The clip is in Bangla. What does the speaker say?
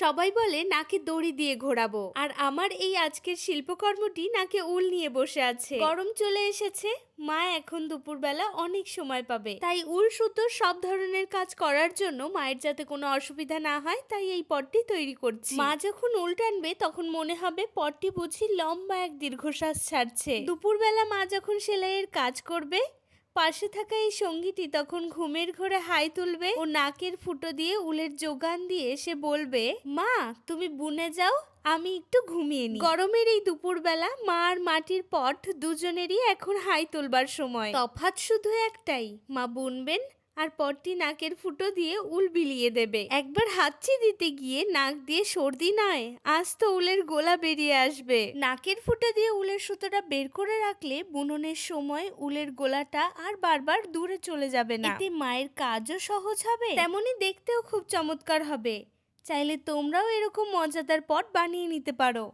সবাই বলে নাকে দড়ি দিয়ে ঘোরাবো, আর আমার এই আজকের শিল্পকর্মটি নাকে উল নিয়ে বসে আছে। গরম চলে এসেছে, মা এখন দুপুরবেলা অনেক সময় পাবে, তাই উল সুতোর সব ধরনের কাজ করার জন্য মায়ের যাতে কোনো অসুবিধা না হয় তাই এই পটটি তৈরি করছি। মা যখন উল টানবে তখন মনে হবে পটটি বুঝি লম্বা এক দীর্ঘশ্বাস ছাড়ছে। দুপুরবেলা মা যখন সেলাইয়ের কাজ করবে, পাশে থাকা এই সঙ্গীটি তখন ঘুমের ঘোরে হাই তুলবে ও নাকের ফুটো দিয়ে উলের যোগান দিয়ে সে বলবে, মা তুমি বুনে যাও, আমি একটু ঘুমিয়ে নিই। গরমের এই দুপুরবেলা মা আর মাটির পট দুজনেরই এখন হাই তোলবার সময়। তফাৎ শুধু একটাই, মা বুনবেন আর পটটি নাকের ফুটো দিয়ে উল বিলিয়ে দেবে। একবার হাঁচি দিতে গিয়ে নাক দিয়ে সর্দি নয়, আজ তো উলের গোলা বেরিয়ে আসবে। নাকের ফুটো দিয়ে উলের সুতোটা বের করে রাখলে বুননের সময় উলের গোলাটা আর বারবার দূরে চলে যাবে না। এতে মায়ের কাজও সহজ হবে, তেমনি দেখতেও খুব চমৎকার হবে। চাইলে তোমরাও এরকম মজাদার পট বানিয়ে নিতে পারো।